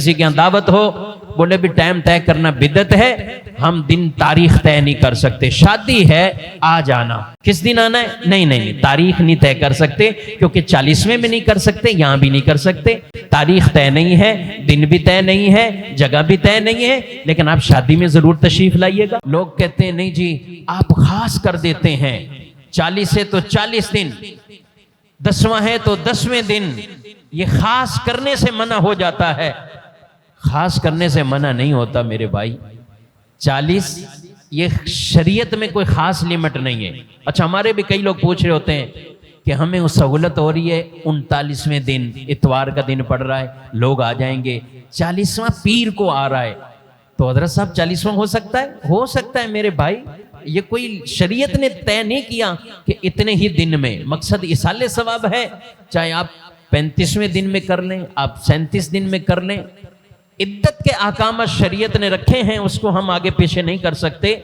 کسی کے یہاں دعوت ہو، بولے بھی ٹائم طے کرنا بدعت ہے، ہم دن تاریخ طے نہیں کر سکتے، شادی ہے آ جانا، کس دن آنا ہے نہیں تاریخ نہیں طے کر سکتے، کیونکہ 40ویں میں نہیں کر سکتے، یہاں بھی نہیں کر سکتے، تاریخ طے نہیں ہے، دن بھی طے نہیں ہے، جگہ بھی طے نہیں ہے، لیکن آپ شادی میں ضرور تشریف لائیے گا۔ لوگ کہتے ہیں نہیں جی آپ خاص کر دیتے ہیں، 40 ہے تو 40 دن، 10واں ہے تو 10ویں دن، یہ خاص کرنے سے منع ہو جاتا ہے۔ خاص کرنے سے منع نہیں ہوتا میرے بھائی، 40 یہ شریعت میں کوئی خاص لیمٹ نہیں ہے۔ اچھا ہمارے بھی کئی لوگ پوچھ رہے ہوتے ہیں کہ ہمیں وہ سہولت ہو رہی ہے، 39ویں دن اتوار کا دن پڑ رہا ہے، لوگ آ جائیں گے، 40واں پیر کو آ رہا ہے، تو حضرت صاحب 40واں ہو سکتا ہے میرے بھائی، یہ کوئی شریعت نے طے نہیں کیا کہ اتنے ہی دن میں، مقصد اصالِ ثواب ہے، چاہے آپ 35ویں دن میں کر لیں، آپ 37 دن میں کر لیں، عدت کے احکامات شریعت نے رکھے ہیں، اس کو ہم آگے پیچھے نہیں کر سکتے،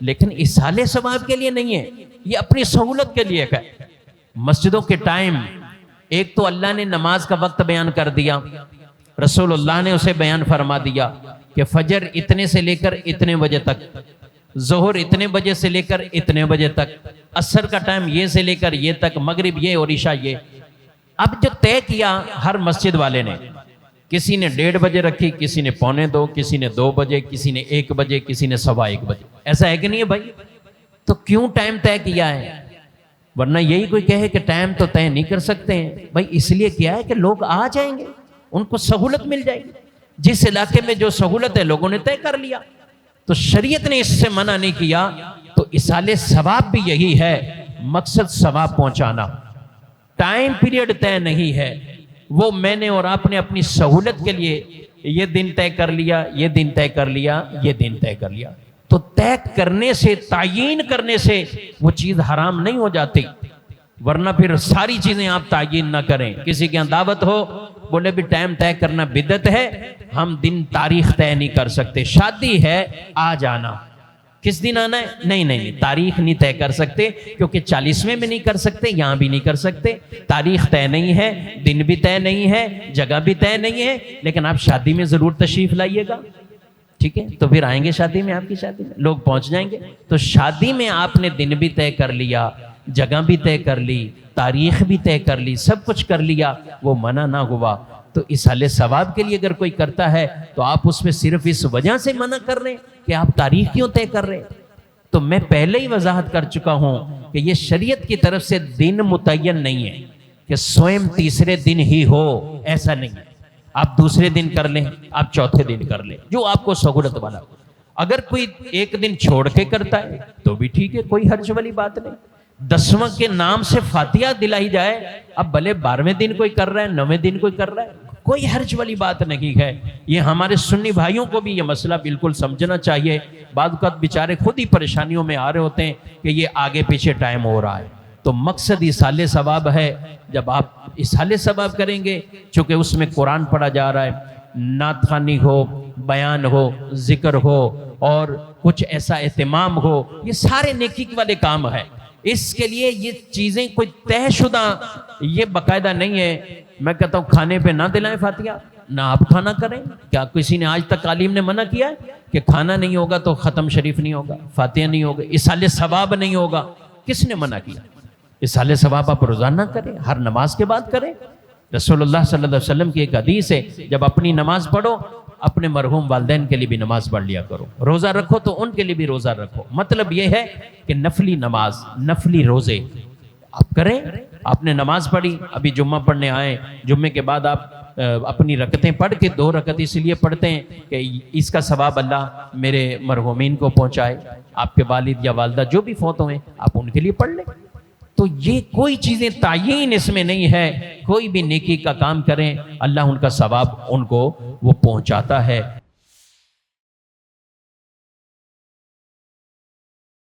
لیکن اصالِ ثواب کے لیے نہیں ہے، یہ اپنی سہولت کے لیے ہے۔ مسجدوں کے ٹائم، ایک تو اللہ نے نماز کا وقت بیان کر دیا، رسول اللہ نے اسے بیان فرما دیا کہ فجر اتنے سے لے کر اتنے بجے تک، ظہر اتنے بجے سے لے کر اتنے بجے تک، عصر کا ٹائم یہ سے لے کر یہ تک، مغرب یہ اور عشاء یہ۔ اب جو طے کیا ہر مسجد والے نے، کسی نے 1:30 بجے رکھی، کسی نے 1:45، کسی نے 2 بجے، کسی نے 1 بجے، کسی نے 1:15 بجے، ایسا ہے کہ نہیں ہے بھائی؟ تو کیوں ٹائم طے کیا ہے؟ ورنہ یہی کوئی کہے کہ ٹائم تو طے نہیں کر سکتے ہیں، بھائی اس لیے کیا ہے کہ لوگ آ جائیں گے، ان کو سہولت مل جائے گی، جس علاقے میں جو سہولت ہے لوگوں نے طے کر لیا، تو شریعت نے اس سے منع نہیں کیا، تو اصالِ ثواب بھی یہی ہے، مقصد ثواب پہنچانا، ٹائم پیریڈ طے نہیں ہے، وہ میں نے اور آپ نے اپنی سہولت کے لیے یہ دن طے کر لیا، یہ دن طے کر لیا، یہ دن طے کر لیا، تو طے کرنے سے، تعیین کرنے سے وہ چیز حرام نہیں ہو جاتی، ورنہ پھر ساری چیزیں آپ تعیین نہ کریں، کسی کے یہاں دعوت ہو، بولے بھی ٹائم طے کرنا بدعت ہے، ہم دن تاریخ طے نہیں کر سکتے، شادی ہے آ جانا، کس دن آنا ہے نہیں تاریخ نہیں طے کر سکتے، کیونکہ 40ویں میں نہیں کر سکتے، یہاں بھی نہیں کر سکتے، تاریخ طے نہیں ہے، دن بھی طے نہیں ہے، جگہ بھی طے نہیں ہے، لیکن آپ شادی میں ضرور تشریف لائیے گا، ٹھیک ہے؟ تو پھر آئیں گے شادی میں، آپ کی شادی میں لوگ پہنچ جائیں گے، تو شادی میں آپ نے دن بھی طے کر لیا، جگہ بھی طے کر لی، تاریخ بھی طے کر لی، سب کچھ کر لیا، وہ منع نہ ہوا، تو اصالِ ثواب کے لیے اگر کوئی کرتا ہے تو آپ اس میں صرف اس وجہ سے منع کر رہے ہیں کہ آپ تاریخ کیوں طے کر رہے ہیں؟ تو میں پہلے ہی وضاحت کر چکا ہوں کہ یہ شریعت کی طرف سے دن متعین نہیں ہے کہ سوئم تیسرے دن ہی ہو، ایسا نہیں ہے، آپ دوسرے دن کر لیں، آپ چوتھے دن کر لیں، جو آپ کو سہولت والا۔ اگر کوئی ایک دن چھوڑ کے کرتا ہے تو بھی ٹھیک ہے، کوئی حرج والی بات نہیں، 10واں کے نام سے فاتحہ دلائی جائے، اب بھلے 12ویں دن کوئی کر رہا ہے، 9ویں دن کوئی کر رہا ہے، کوئی حرج والی بات نہیں ہے۔ یہ ہمارے سنی بھائیوں کو بھی یہ مسئلہ بالکل سمجھنا چاہیے، بعض اوقات بیچارے خود ہی پریشانیوں میں آ رہے ہوتے ہیں کہ یہ آگے پیچھے ٹائم ہو رہا ہے، تو مقصد اصالِ ثواب ہے، جب آپ اصالِ ثواب کریں گے، چونکہ اس میں قرآن پڑھا جا رہا ہے، نعت خوانی ہو، بیان ہو، ذکر ہو، اور کچھ ایسا اہتمام ہو، یہ سارے نیکی والے کام ہیں، اس کے لیے یہ چیزیں کوئی طے شدہ، یہ باقاعدہ نہیں ہے۔ میں کہتا ہوں کھانے پہ نہ دلائیں فاتحہ، نہ آپ کھانا کریں، کیا کسی نے آج تک عالم نے منع کیا ہے کہ کھانا نہیں ہوگا تو ختم شریف نہیں ہوگا، فاتحہ نہیں ہوگا، اصالِ ثواب نہیں ہوگا؟ کس نے منع کیا؟ اصالِ ثواب آپ روزانہ کریں، ہر نماز کے بعد کریں، رسول اللہ صلی اللہ علیہ وسلم کی ایک حدیث ہے، جب اپنی نماز پڑھو اپنے مرحوم والدین کے لیے بھی نماز پڑھ لیا کرو، روزہ رکھو تو ان کے لیے بھی روزہ رکھو، مطلب یہ ہے کہ نفلی نماز، نفلی روزے آپ کریں۔ آپ نے نماز پڑھی، ابھی جمعہ پڑھنے آئے، جمعے کے بعد آپ اپنی رکعتیں پڑھ کے 2 رکعت اس لیے پڑھتے ہیں کہ اس کا ثواب اللہ میرے مرحومین کو پہنچائے، آپ کے والد یا والدہ جو بھی فوت ہوئے آپ ان کے لیے پڑھ لیں۔ تو یہ کوئی چیزیں تعیین اس میں نہیں ہے، کوئی بھی نیکی کا کام کریں، اللہ ان کا ثواب ان کو وہ پہنچاتا ہے۔